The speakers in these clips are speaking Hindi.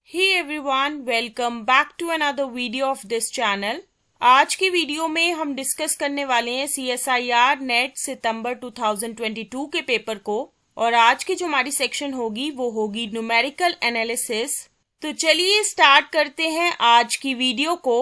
Hey everyone, welcome back to another video of this channel. आज की वीडियो में हम डिस्कस करने वाले हैं CSIR नेट सितंबर 2022 के पेपर को और आज की जो हमारी सेक्शन होगी वो होगी न्यूमेरिकल एनालिसिस। तो चलिए स्टार्ट करते हैं आज की वीडियो को।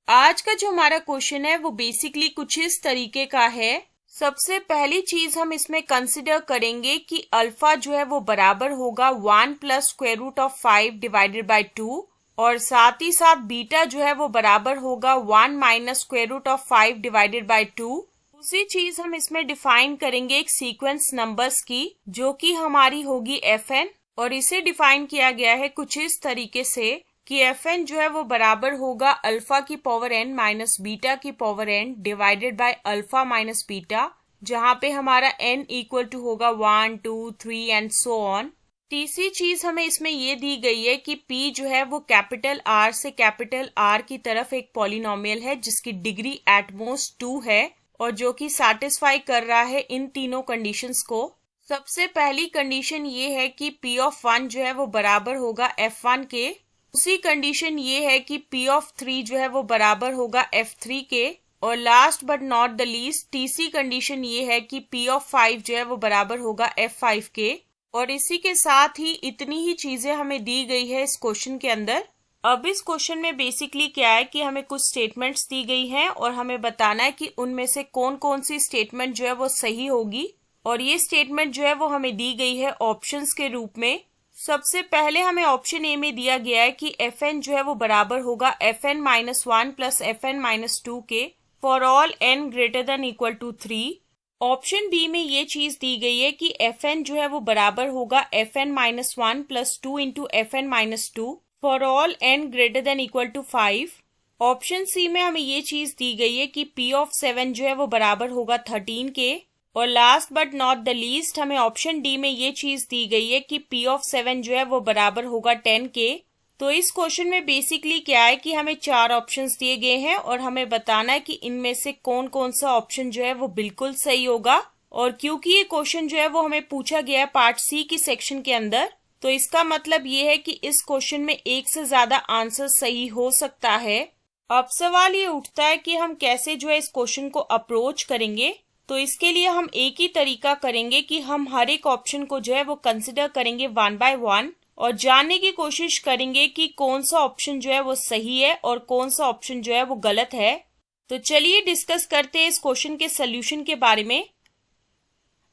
आज का जो हमारा क्वेश्चन है वो बेसिकली कुछ इस तरीके का है। सबसे पहली चीज हम इसमें कंसिडर करेंगे कि अल्फा जो है वो बराबर होगा 1 plus square root of 5 divided by 2 और साथ ही साथ बीटा जो है वो बराबर होगा 1 minus square root of 5 divided by 2। दूसरी चीज हम इसमें डिफाइन करेंगे एक सीक्वेंस नंबर्स की जो कि हमारी होगी Fn और इसे डिफाइन किया गया है कुछ इस तरीके से कि Fn जो है वो बराबर होगा अल्फा की पावर n माइनस बीटा की power n divided by alpha minus beta, जहाँ पे हमारा n इक्वल टू होगा 1, 2, 3 एंड सो ऑन। तीसरी चीज हमें इसमें ये दी गई है कि p जो है वो कैपिटल R से कैपिटल R की तरफ एक पॉलिनोमियल है जिसकी डिग्री एट मोस्ट 2 है और जो कि सैटिस्फाई कर रहा है इन तीनों कंडीशंस को। सबसे पहली कंडीशन ये है कि p ऑफ 1 जो है वो बराबर होगा f1 के। दूसरी कंडीशन ये है कि p ऑफ 3 जो है वो बराबर होगा f3 के और last but not the least तीसरी कंडीशन ये है कि p ऑफ 5 जो है वो बराबर होगा f5 के। और इसी के साथ ही इतनी ही चीजें हमें दी गई है इस क्वेश्चन के अंदर। अब इस क्वेश्चन में बेसिकली क्या है कि हमें कुछ स्टेटमेंट्स दी गई हैं और हमें बताना है कि उनमें से कौन कौन सी स्टेटमेंट जो है वो सही होगी और ये स्टेटमेंट जो है वो हमें दी गई है ऑप्शंस के रूप में। सबसे पहले हमें ऑप्शन ए में दिया गया है कि Fn जो है वो बराबर होगा Fn minus 1 plus Fn minus 2 के for all n greater than equal to 3। Option B में ये चीज दी गई है कि Fn जो है वो बराबर होगा Fn minus 1 plus 2 into Fn minus 2 for all n greater than equal to 5। Option C में हमें ये चीज दी गई है कि p ऑफ 7 जो है वो बराबर होगा 13 के और last but not the least हमें ऑप्शन डी में ये चीज दी गई है कि p ऑफ 7 जो है वो बराबर होगा 10 के। तो इस क्वेश्चन में बेसिकली क्या है कि हमें 4 ऑप्शंस दिए गए हैं और हमें बताना है कि इनमें से कौन कौन सा ऑप्शन जो है वो बिल्कुल सही होगा। और क्योंकि ये क्वेश्चन जो है वो हमें पूछा गया है पार्ट सी की सेक्शन के अंदर, तो इसका मतलब ये है कि इस क्वेश्चन में एक से ज्यादा आंसर सही हो सकता है। अब सवाल ये उठता है कि हम कैसे जो है इस क्वेश्चन को अप्रोच करेंगे। तो इसके लिए हम एक ही तरीका करेंगे कि हम हर एक ऑप्शन को जो है वो कंसिडर करेंगे 1 बाय 1 और जानने की कोशिश करेंगे कि कौन सा ऑप्शन जो है वो सही है और कौन सा ऑप्शन जो है वो गलत है। तो चलिए डिस्कस करते हैं इस क्वेश्चन के सॉल्यूशन के बारे में।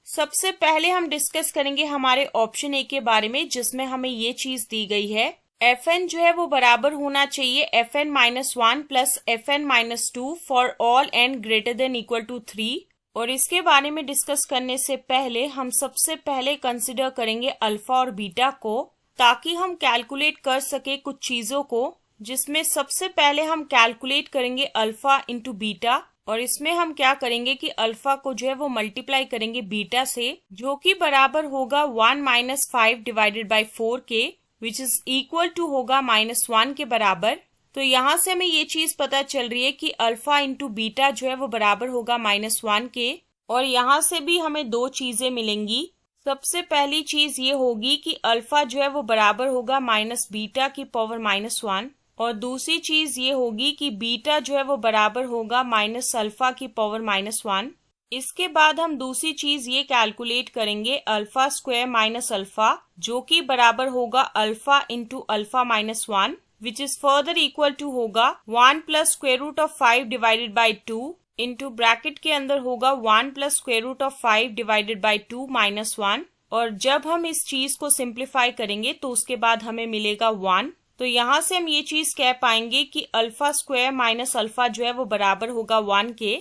सबसे पहले हम डिस्कस करेंगे हमारे ऑप्शन ए के बारे में जिसमें हमें ये चीज दी गई है Fn जो है वो बराबर होना चाहिए Fn minus 1 plus Fn minus 2 for all n greater than equal to 3। और इसके बारे में डिस्कस करने से पहले हम सबसे पहले कंसिडर करेंगे अल्फा और बीटा को ताकि हम कैलकुलेट कर सके कुछ चीजों को, जिसमें सबसे पहले हम कैलकुलेट करेंगे अल्फा इंटू बीटा और इसमें हम क्या करेंगे कि अल्फा को जो है वो मल्टीप्लाई करेंगे बीटा से जो कि बराबर होगा 1 माइनस 5 डिवाइडेड बाई 4 के विच इज इक्वल टू होगा माइनस 1 के बराबर। तो यहाँ से हमें ये चीज पता चल रही है कि अल्फा इंटू बीटा जो है वो बराबर होगा माइनस 1 के और यहाँ से भी हमें दो चीजें मिलेंगी। सबसे पहली चीज ये होगी कि अल्फा जो है वो बराबर होगा माइनस बीटा की पावर माइनस 1 और दूसरी चीज ये होगी कि बीटा जो है वो बराबर होगा माइनस अल्फा की पावर माइनस 1। इसके बाद हम दूसरी चीज ये कैलकुलेट करेंगे अल्फा स्क्वायर माइनस अल्फा जो कि बराबर होगा alpha into alpha minus 1 which is further equal to होगा 1 plus square root of 5 divided by 2 into bracket के अंदर होगा 1 plus square root of 5 divided by 2 minus 1। और जब हम इस चीज को सिंप्लीफाई करेंगे तो उसके बाद हमें मिलेगा 1। तो यहाँ से हम ये चीज कह पाएंगे कि अल्फा स्क्वायर माइनस अल्फा जो है वो बराबर होगा 1 के।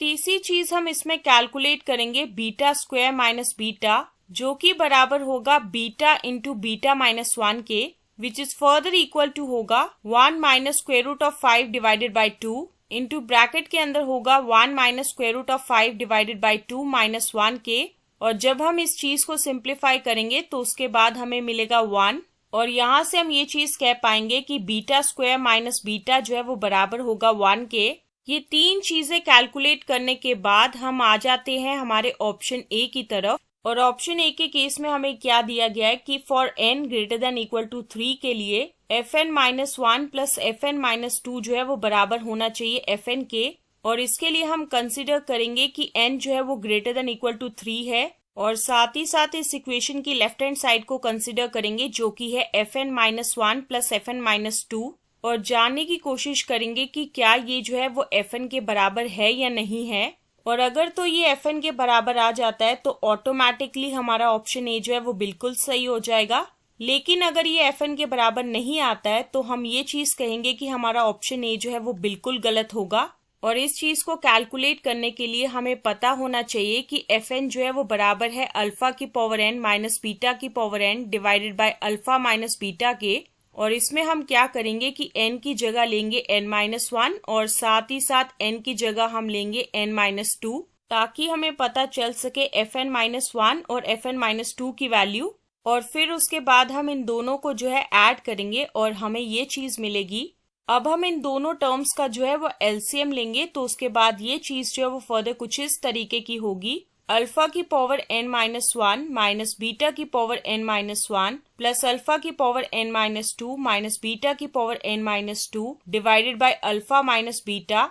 तीसरी चीज हम इसमें कैलकुलेट करेंगे बीटा स्क्वायर माइनस बीटा जो कि बराबर होगा बीटा इंटू बीटा माइनस 1 के which is further equal to होगा 1 minus square root of 5 divided by 2 into bracket के अंदर होगा 1 minus square root of 5 divided by 2 minus 1 के। और जब हम इस चीज को सिंप्लीफाई करेंगे तो उसके बाद हमें मिलेगा 1 और यहाँ से हम ये चीज कह पाएंगे कि बीटा स्क्वायर माइनस बीटा जो है वो बराबर होगा 1 के। ये तीन चीजें कैलकुलेट करने के बाद हम आ जाते हैं हमारे ऑप्शन ए की तरफ और ऑप्शन ए के केस में हमें क्या दिया गया है कि for n greater than equal to 3 के लिए fn-1 प्लस fn-2 जो है वो बराबर होना चाहिए fn के, और इसके लिए हम कंसिडर करेंगे कि n जो है वो ग्रेटर देन इक्वल टू 3 है, और साथ ही साथ इस इक्वेशन की लेफ्ट हैंड साइड को कंसिडर करेंगे जो कि है fn-1 प्लस fn-2, और जानने की कोशिश करेंगे कि क्या ये जो है वो fn के बराबर है या नहीं है। और अगर तो ये fn के बराबर आ जाता है तो ऑटोमेटिकली हमारा ऑप्शन ए जो है वो बिल्कुल सही हो जाएगा। लेकिन अगर ये fn के बराबर नहीं आता है तो हम ये चीज कहेंगे कि हमारा ऑप्शन ए जो है वो बिल्कुल गलत होगा। और इस चीज को कैलकुलेट करने के लिए हमें पता होना चाहिए कि fn जो है वो बराबर है अल्फा की पावर n माइनस बीटा की power n divided by alpha minus beta के। और इसमें हम क्या करेंगे कि n की जगह लेंगे n-1 और साथ ही साथ n की जगह हम लेंगे n-2, ताकि हमें पता चल सके fn-1 और fn-2 की वैल्यू। और फिर उसके बाद हम इन दोनों को जो है ऐड करेंगे और हमें ये चीज मिलेगी। अब हम इन दोनों टर्म्स का जो है वो एलसीएम लेंगे, तो उसके बाद ये चीज जो है वो फर्दर कुछ इस तरीके की होगी। अल्फा की पावर n-1 माइनस बीटा की पावर n-1 प्लस अल्फा की पावर n-2 माइनस बीटा की power n-2 divided by alpha minus beta.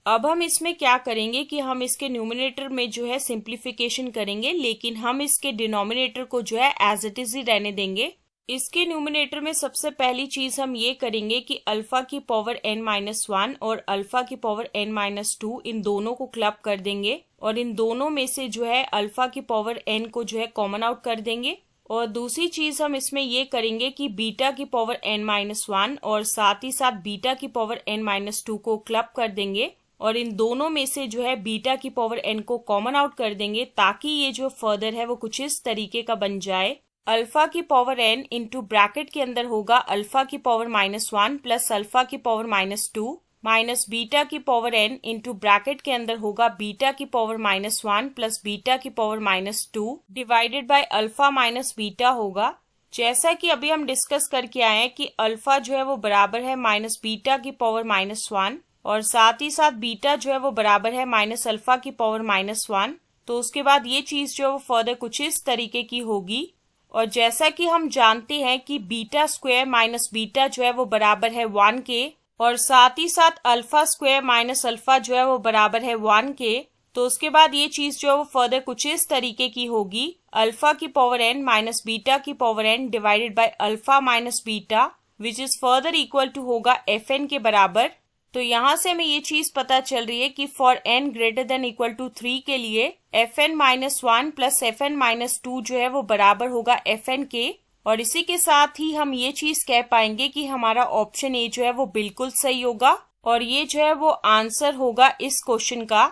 अब हम इसमें क्या करेंगे कि हम इसके न्यूमरेटर में जो है सिंप्लीफिकेशन करेंगे, लेकिन हम इसके डिनोमिनेटर को जो है एज इट इज ही रहने देंगे। इसके न्यूमरेटर में सबसे पहली चीज हम ये करेंगे कि अल्फा की पावर n-1 और अल्फा की पावर n-2 इन दोनों को क्लब कर देंगे, और इन दोनों में से जो है अल्फा की पावर n को जो है कॉमन आउट कर देंगे। और दूसरी चीज हम इसमें ये करेंगे कि बीटा की पावर n-1 और साथ ही साथ बीटा की पावर n-2 को क्लब कर देंगे, और इन दोनों में से जो है बीटा की पावर n को कॉमन आउट कर देंगे, ताकि ये जो फर्दर है वो कुछ इस तरीके का बन जाए। अल्फा की पावर n इंटू ब्रैकेट के अंदर होगा अल्फा की पावर -1 प्लस अल्फा की पावर -2 माइनस बीटा की पावर n इंटू ब्रैकेट के अंदर होगा बीटा की पावर -1 प्लस बीटा की power -2 divided by alpha minus beta होगा। जैसा कि अभी हम डिस्कस करके आए हैं कि अल्फा जो है वो बराबर है माइनस बीटा की पावर -1, और साथ ही साथ बीटा जो है वो बराबर है माइनस अल्फा की पावर -1। तो उसके बाद ये चीज जो है वो फर्दर कुछ इस तरीके की होगी। और जैसा कि हम जानते हैं कि बीटा स्क्वायर माइनस बीटा जो है वो बराबर है 1 के, और साथ ही साथ अल्फा स्क्वायर माइनस अल्फा जो है वो बराबर है 1 के, तो उसके बाद ये चीज जो है वो फर्दर कुछ इस तरीके की होगी। अल्फा की पावर n माइनस बीटा की power n divided by alpha minus beta which is further equal to होगा fn के बराबर। तो यहाँ से हमें ये चीज पता चल रही है कि for n greater than equal to 3 के लिए fn-1 प्लस fn-2 जो है वो बराबर होगा fn के, और इसी के साथ ही हम ये चीज कह पाएंगे कि हमारा ऑप्शन ए जो है वो बिल्कुल सही होगा, और ये जो है वो आंसर होगा इस क्वेश्चन का।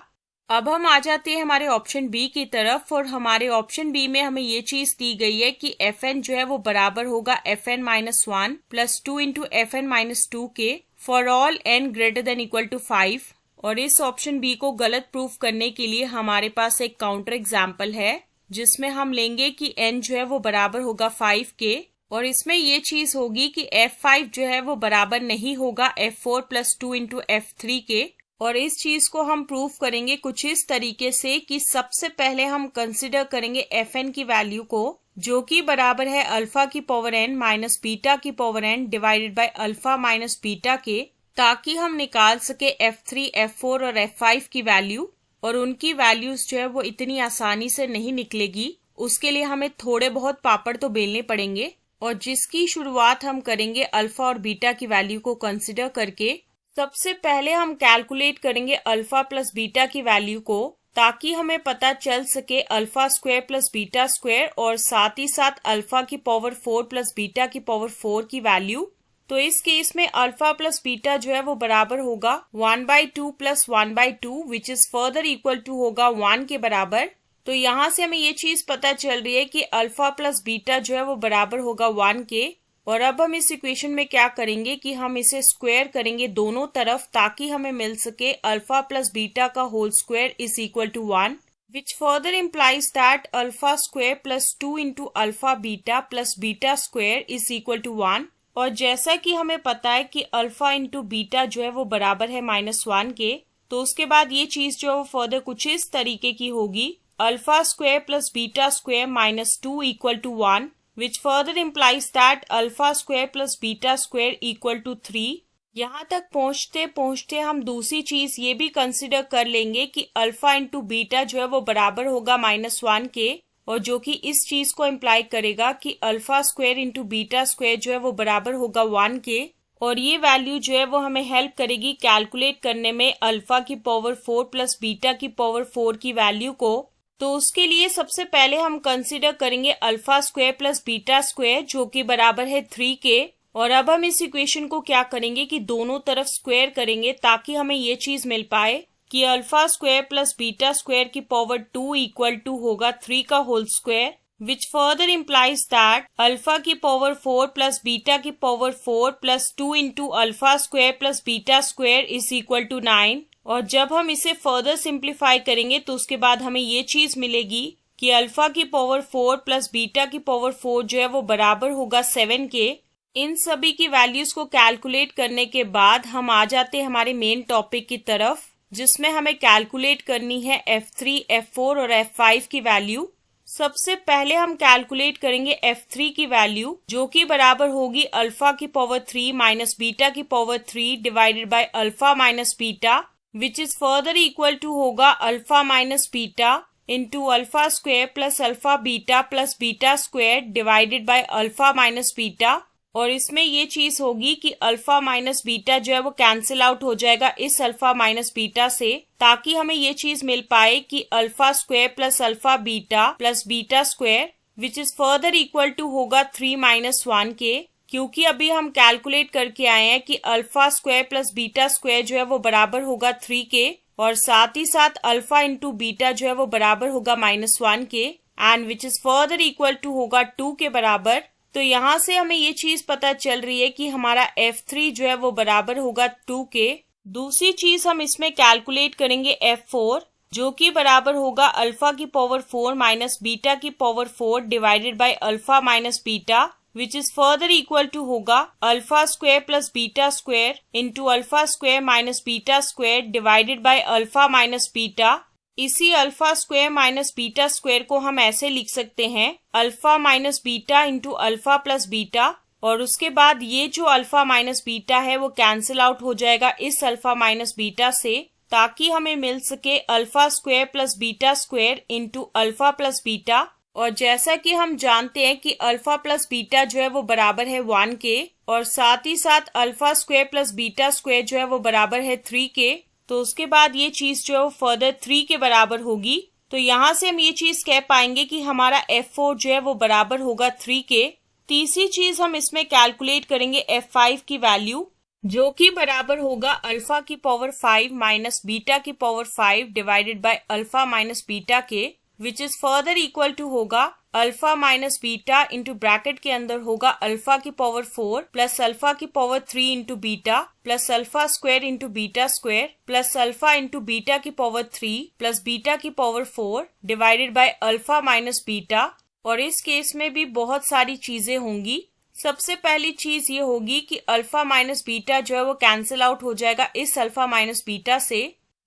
अब हम आ जाते हैं हमारे ऑप्शन बी की तरफ, और हमारे ऑप्शन बी में हमें ये चीज दी गई है कि fn जो है वो बराबर होगा fn-1 प्लस 2 इंटू fn-2 के for all n greater than equal to 5। और इस ऑप्शन बी को गलत प्रूफ करने के लिए हमारे पास एक काउंटर एग्जाम्पल है, जिसमें हम लेंगे कि n जो है वो बराबर होगा 5 के, और इसमें ये चीज होगी कि f5 जो है वो बराबर नहीं होगा f4 प्लस 2 इंटू f3 के। और इस चीज को हम प्रूफ करेंगे कुछ इस तरीके से कि सबसे पहले हम कंसिडर करेंगे fn की वैल्यू को, जो कि बराबर है अल्फा की पावर n माइनस बीटा की power n divided by alpha minus beta के, ताकि हम निकाल सके f3, f4 और f5 की वैल्यू। और उनकी वैल्यूज जो है वो इतनी आसानी से नहीं निकलेगी, उसके लिए हमें थोड़े बहुत पापड़ तो बेलने पड़ेंगे, और जिसकी शुरुआत हम करेंगे अल्फा और बीटा की वैल्यू को कंसिडर करके। सबसे पहले हम कैलकुलेट करेंगे अल्फा प्लस बीटा की वैल्यू को, ताकि हमें पता चल सके alpha square plus beta square, और साथ ही साथ अल्फा की पावर 4 प्लस बीटा की पावर 4 की वैल्यू। तो इस केस में अल्फा प्लस बीटा जो है वो बराबर होगा 1/2 plus 1/2 which is further equal to होगा 1 के बराबर। तो यहाँ से हमें ये चीज पता चल रही है कि अल्फा प्लस बीटा जो है वो बराबर होगा 1 के। और अब हम इस इक्वेशन में क्या करेंगे कि हम इसे स्क्वायर करेंगे दोनों तरफ, ताकि हमें मिल सके अल्फा प्लस बीटा का whole square is equal to 1, which further implies that alpha square plus 2 into alpha beta plus beta square is equal to 1। और जैसा कि हमें पता है कि अल्फा इंटू बीटा जो है वो बराबर है -1 के, तो उसके बाद ये चीज जो है वो फर्दर कुछ इस तरीके की होगी। Alpha square plus beta square minus 2 equal to 1, which further implies that alpha square plus beta square equal to 3। यहाँ तक पहुँचते पहुँचते हम दूसरी चीज ये भी कंसिडर कर लेंगे कि अल्फा इंटू बीटा जो है वो बराबर होगा -1 के, और जो कि इस चीज को इम्प्लाई करेगा कि alpha square into beta square जो है वो बराबर होगा 1 के। और ये वैल्यू जो है वो हमें हेल्प करेगी कैलकुलेट करने में अल्फा की पावर 4 प्लस बीटा की पावर 4 की वैल्यू को। तो उसके लिए सबसे पहले हम कंसिडर करेंगे alpha square plus beta square जो कि बराबर है 3 के। और अब हम इस इक्वेशन को क्या करेंगे कि दोनों तरफ स्क्वायर करेंगे ताकि हमें ये चीज मिल पाए कि alpha square plus beta square की पावर 2 इक्वल टू होगा 3 का whole square, which further implies that alpha की पावर 4 प्लस बीटा की power 4 plus 2 into alpha square plus beta square is equal to 9। और जब हम इसे फर्दर सिंप्लीफाई करेंगे तो उसके बाद हमें ये चीज मिलेगी कि अल्फा की पावर 4 प्लस बीटा की पावर 4 जो है वो बराबर होगा 7 के। इन सभी की वैल्यूज को कैलकुलेट करने के बाद हम आ जाते हैं हमारे मेन टॉपिक की तरफ, जिसमें हमें कैलकुलेट करनी है F3, F4 और F5 की वैल्यू। सबसे पहले हम कैलकुलेट करेंगे F3 की वैल्यू जो कि बराबर होगी अल्फा की पावर 3 माइनस बीटा की power 3 divided by alpha minus beta, which is further equal to होगा alpha minus beta into alpha square plus alpha beta plus beta square divided by alpha minus beta. और इसमें ये चीज होगी कि अल्फा माइनस बीटा जो है वो कैंसिल आउट हो जाएगा इस अल्फा माइनस बीटा से, ताकि हमें ये चीज मिल पाए कि alpha square plus alpha beta plus beta square which is further equal to होगा 3 - 1 के। क्योंकि अभी हम कैलकुलेट करके आए हैं कि alpha square plus beta square जो है वो बराबर होगा 3 के, और साथ ही साथ अल्फा इंटू बीटा जो है वो बराबर होगा -1 के, and which is further equal to होगा 2 के बराबर। तो यहाँ से हमें ये चीज पता चल रही है कि हमारा F3 जो है वो बराबर होगा 2 के। दूसरी चीज हम इसमें कैलकुलेट करेंगे F4 जो कि बराबर होगा अल्फा की पावर 4 माइनस बीटा की power 4 divided by alpha minus beta, which is further equal to होगा alpha square plus beta square into alpha square minus beta square divided by alpha minus beta. इसी alpha square minus beta square को हम ऐसे लिख सकते हैं alpha minus beta into alpha plus beta, और उसके बाद ये जो अल्फा माइनस बीटा है वो कैंसिल आउट हो जाएगा इस अल्फा माइनस बीटा से, ताकि हमें मिल सके alpha square plus beta square into alpha plus beta. और जैसा कि हम जानते हैं कि अल्फा प्लस बीटा जो है वो बराबर है 1 के, और साथ ही साथ alpha square plus beta square जो है वो बराबर है 3 के, तो उसके बाद ये चीज जो है वो फर्दर 3 के बराबर होगी। तो यहाँ से हम ये चीज कह पाएंगे कि हमारा F4 जो है वो बराबर होगा 3 के। तीसरी चीज हम इसमें कैलकुलेट करेंगे F5 की वैल्यू जो कि बराबर होगा अल्फा की पावर 5 माइनस बीटा की power 5 divided by alpha minus beta के, which is further equal to होगा alpha minus beta into bracket के अंदर होगा अल्फा की पावर 4 प्लस अल्फा की power 3 into beta plus alpha square into beta square plus alpha into beta की पावर 3 प्लस बीटा की power 4 divided by alpha minus beta. और इस केस में भी बहुत सारी चीजें होंगी। सबसे पहली चीज ये होगी कि अल्फा माइनस बीटा जो है वो कैंसिल आउट हो जाएगा इस अल्फा माइनस बीटा से।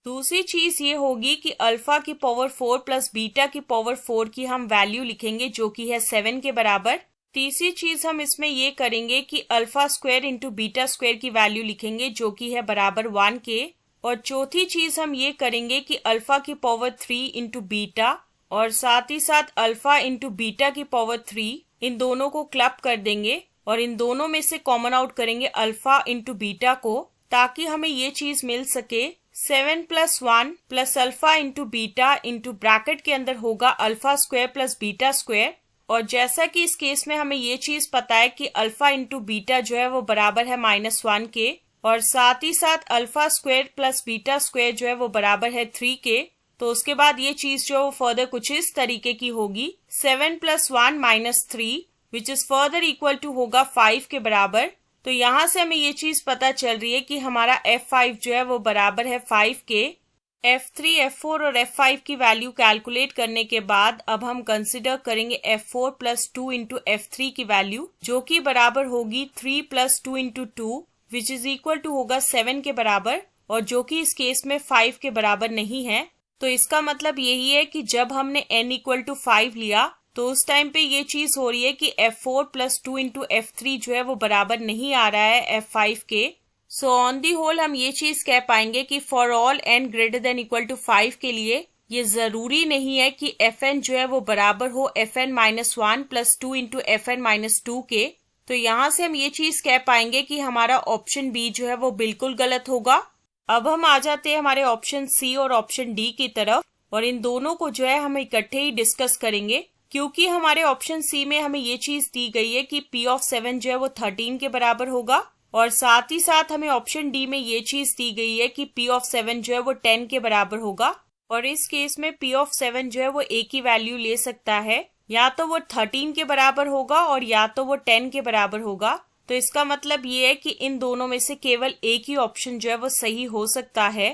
दूसरी चीज ये होगी कि अल्फा की पावर 4 प्लस बीटा की पावर 4 की हम वैल्यू लिखेंगे जो कि है 7 के बराबर। तीसरी चीज हम इसमें ये करेंगे कि alpha square into beta square की वैल्यू लिखेंगे जो कि है बराबर 1 के। और चौथी चीज हम ये करेंगे कि अल्फा की पावर 3 इंटू बीटा और साथ ही साथ अल्फा इंटू बीटा की पावर 3, इन दोनों को क्लब कर देंगे और इन दोनों में से कॉमन आउट करेंगे अल्फा इंटू बीटा को, ताकि हमें ये चीज मिल सके 7 + 1 plus alpha into beta into bracket के अंदर होगा alpha square plus beta square. और जैसा कि इस केस में हमें ये चीज पता है कि अल्फा इंटू बीटा जो है वो बराबर है -1 के, और साथ ही साथ alpha square plus beta square जो है वो बराबर है 3 के। तो उसके बाद ये चीज जो फर्दर कुछ इस तरीके की होगी 7 + 1 - 3 which is further equal to होगा 5 के बराबर। तो यहाँ से हमें ये चीज पता चल रही है कि हमारा F5 जो है वो बराबर है 5 के। F3, F4 और F5 की वैल्यू कैलकुलेट करने के बाद अब हम कंसिडर करेंगे F4 + 2 इंटू F3 की वैल्यू जो कि बराबर होगी 3 + 2 into 2 which is equal to होगा 7 के बराबर, और जो कि इस केस में 5 के बराबर नहीं है। तो इसका मतलब यही है कि जब हमने n इक्वल टू 5 लिया तो उस टाइम पे ये चीज हो रही है कि f4 प्लस 2 इंटू f3 जो है वो बराबर नहीं आ रहा है f5 के। सो ऑन दी होल हम ये चीज कह पाएंगे कि for all n greater than equal to 5 के लिए ये जरूरी नहीं है कि fn जो है वो बराबर हो fn minus 1 plus 2 into fn minus 2 के। तो यहाँ से हम ये चीज कह पाएंगे कि हमारा ऑप्शन बी जो है वो बिल्कुल गलत होगा। अब हम आ जाते हैं हमारे ऑप्शन सी और ऑप्शन डी की तरफ, और इन दोनों को जो है हम इकट्ठे ही डिस्कस करेंगे, क्योंकि हमारे ऑप्शन सी में हमें ये चीज दी गई है कि p ऑफ 7 जो है वो 13 के बराबर होगा, और साथ ही साथ हमें ऑप्शन डी में ये चीज दी गई है कि p ऑफ 7 जो है वो 10 के बराबर होगा। और इस केस में p ऑफ 7 जो है वो एक ही वैल्यू ले सकता है, या तो वो 13 के बराबर होगा और या तो वो 10 के बराबर होगा। तो इसका मतलब ये है कि इन दोनों में से केवल एक ही ऑप्शन जो है वो सही हो सकता है।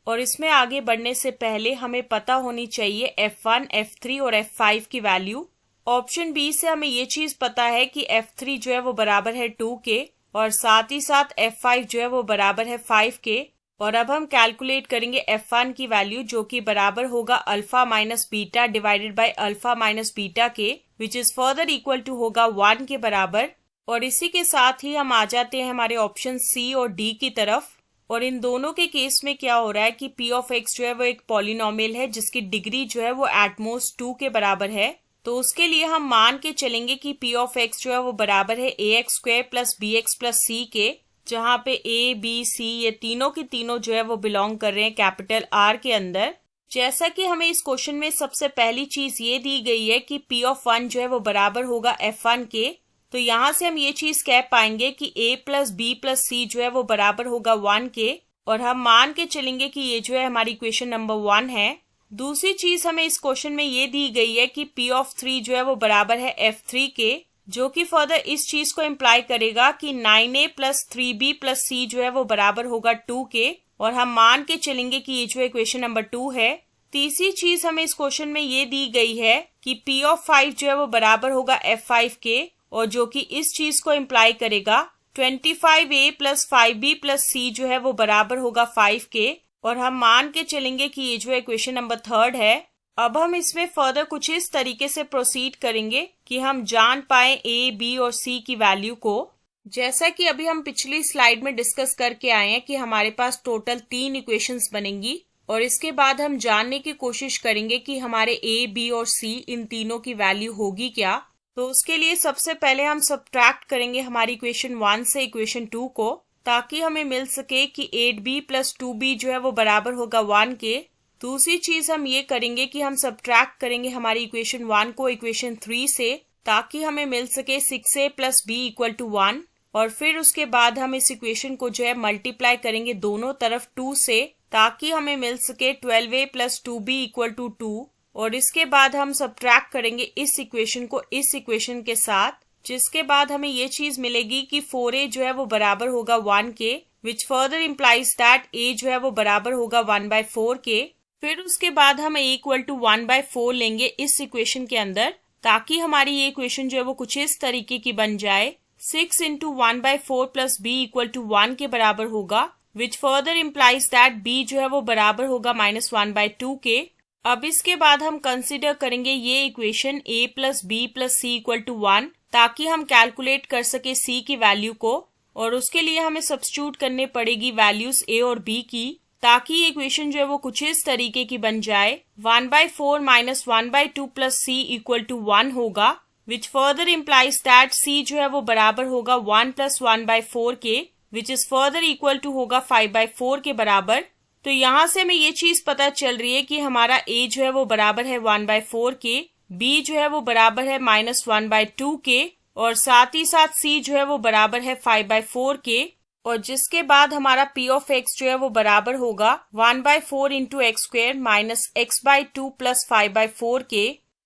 और इसमें आगे बढ़ने से पहले हमें पता होनी चाहिए f1, f3 और f5 की वैल्यू। ऑप्शन बी से हमें ये चीज पता है कि f3 जो है वो बराबर है 2 के, और साथ ही साथ f5 जो है वो बराबर है 5 के। और अब हम कैलकुलेट करेंगे f1 की वैल्यू, जो कि बराबर होगा alpha minus beta divided by alpha minus beta के, which is further equal to होगा 1 के बराबर। और इसी के साथ ही हम आ जाते हैं हमारे ऑप्शन सी और डी की तरफ। और इन दोनों के केस में क्या हो रहा है कि p ऑफ x जो है वो एक पॉलिनोमियल है जिसकी डिग्री जो है वो एटमोस्ट 2 के बराबर है। तो उसके लिए हम मान के चलेंगे कि p ऑफ x जो है वो बराबर है ax square plus bx plus c के, जहाँ पे a, b, c ये तीनों की तीनों जो है वो बिलोंग कर रहे हैं कैपिटल R के अंदर। जैसा कि हमें इस क्वेश्चन में सबसे पहली चीज ये दी गई है कि p ऑफ 1 जो है वो बराबर होगा f1 के, तो यहाँ से हम ये चीज कह पाएंगे कि a प्लस बी प्लस सी जो है वो बराबर होगा 1 के, और हम मान के चलेंगे कि ये जो है हमारी इक्वेशन नंबर 1 है। दूसरी चीज हमें इस क्वेश्चन में ये दी गई है कि p ऑफ 3 जो है वो बराबर है f3 के, जो कि फर्दर इस चीज को इम्प्लाई करेगा कि 9a plus 3b plus c जो है वो बराबर होगा 2 के, और हम मान के चलेंगे कि ये जो इक्वेशन नंबर 2 है। तीसरी चीज हमें इस क्वेश्चन में ये दी गई है कि p ऑफ 5 जो है वो बराबर होगा f5 के, और जो कि इस चीज को इम्प्लाई करेगा 25a plus 5b plus c जो है वो बराबर होगा 5 के, और हम मान के चलेंगे कि ये जो इक्वेशन नंबर 3 है। अब हम इसमें फर्दर कुछ इस तरीके से प्रोसीड करेंगे कि हम जान पाए a, b और c की वैल्यू को। जैसा कि अभी हम पिछली स्लाइड में डिस्कस करके आए हैं कि हमारे पास टोटल 3 इक्वेशंस बनेंगी, और इसके बाद हम जानने की कोशिश करेंगे कि हमारे a, b और c इन तीनों की वैल्यू होगी क्या। तो उसके लिए सबसे पहले हम सब्ट्रैक्ट करेंगे हमारी इक्वेशन 1 से इक्वेशन 2 को, ताकि हमें मिल सके कि 8b प्लस 2b जो है वो बराबर होगा 1 के। दूसरी चीज हम ये करेंगे कि हम सब्ट्रैक्ट करेंगे हमारी इक्वेशन 1 को इक्वेशन 3 से, ताकि हमें मिल सके 6a plus b equal to 1। और फिर उसके बाद हम इस इक्वेशन को जो है मल्टीप्लाई करेंगे दोनों तरफ 2 से, ताकि हमें मिल सके 12a plus 2b equal to 2। और इसके बाद हम सब्ट्रैक्ट करेंगे इस इक्वेशन को इस इक्वेशन के साथ, जिसके बाद हमें ये चीज मिलेगी कि 4a जो है वो बराबर होगा 1 के, विच फर्दर इम्प्लाइज दैट a जो है वो बराबर होगा 1/4 के। फिर उसके बाद हम a इक्वल टू 1/4 लेंगे इस इक्वेशन के अंदर, ताकि हमारी ये इक्वेशन जो है वो कुछ इस तरीके की बन जाए। 6 into 1/4 plus b equal to 1 के बराबर होगा, which further implies that b जो है वो बराबर होगा -1/2 के। अब इसके बाद हम कंसिडर करेंगे ये equation a plus B plus C equal to 1, ताकि हम कैलकुलेट कर सके c की वैल्यू को, और उसके लिए हमें सब्स्टिट्यूट करने पड़ेगी वैल्यूज a और b की, ताकि ये इक्वेशन जो है वो कुछ इस तरीके की बन जाए। 1/4 minus 1/2 plus c equal to 1 होगा, which further implies that c जो है वो बराबर होगा 1 प्लस 1/4 के, which is further equal to होगा 5/4 के बराबर। तो यहाँ से हमें ये चीज पता चल रही है कि हमारा a जो है वो बराबर है 1/4 के, b जो है वो बराबर है -1/2 के, और साथ ही साथ c जो है वो बराबर है 5/4 के। और जिसके बाद हमारा p ऑफ x जो है वो बराबर होगा 1/4 into x square minus x/2 plus 5/4 के।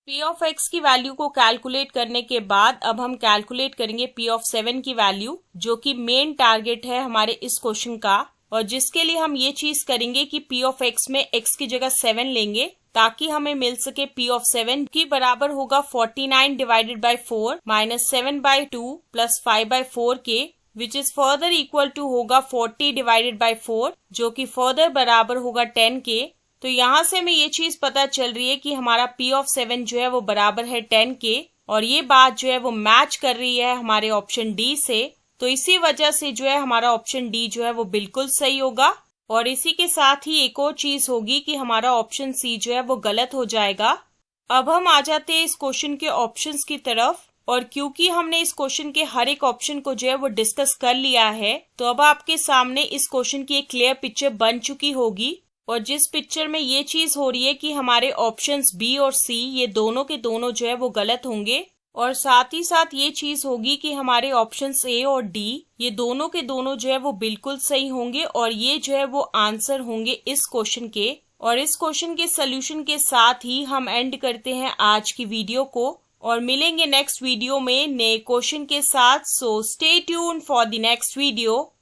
p ऑफ x की वैल्यू को कैलकुलेट करने के बाद अब हम कैलकुलेट करेंगे p ऑफ 7 की वैल्यू, जो कि मेन टारगेट है हमारे इस क्वेश्चन का, और जिसके लिए हम ये चीज करेंगे कि p ऑफ x में x की जगह 7 लेंगे, ताकि हमें मिल सके p ऑफ 7 की बराबर होगा 49 डिवाइडेड बाय 4 माइनस 7/2 प्लस 5/4 के, which is further equal to होगा 40 डिवाइडेड बाय 4, जो कि फर्दर बराबर होगा 10 के। तो यहाँ से हमें ये चीज पता चल रही है कि हमारा P ऑफ 7 जो है वो बराबर है 10 के, और ये बात जो है वो मैच कर रही है हमारे ऑप्शन डी से। तो इसी वजह से जो है हमारा ऑप्शन डी जो है वो बिल्कुल सही होगा। और इसी के साथ ही एक और चीज होगी कि हमारा ऑप्शन सी जो है वो गलत हो जाएगा। अब हम आ जाते हैं इस क्वेश्चन के ऑप्शंस की तरफ, और क्योंकि हमने इस क्वेश्चन के हर एक ऑप्शन को जो है वो डिस्कस कर लिया है, तो अब आपके सामने इस क्वेश्चन की एक क्लियर पिक्चर बन चुकी होगी। और जिस पिक्चर में ये चीज हो रही है कि हमारे ऑप्शंस बी और सी ये दोनों के दोनों जो है वो गलत होंगे, और साथ ही साथ ये चीज होगी कि हमारे ऑप्शंस ए और डी ये दोनों के दोनों जो है वो बिल्कुल सही होंगे, और ये जो है वो आंसर होंगे इस क्वेश्चन के। और इस क्वेश्चन के सोल्यूशन के साथ ही हम एंड करते हैं आज की वीडियो को, और मिलेंगे नेक्स्ट वीडियो में नए क्वेश्चन के साथ। So stay tuned for the next video.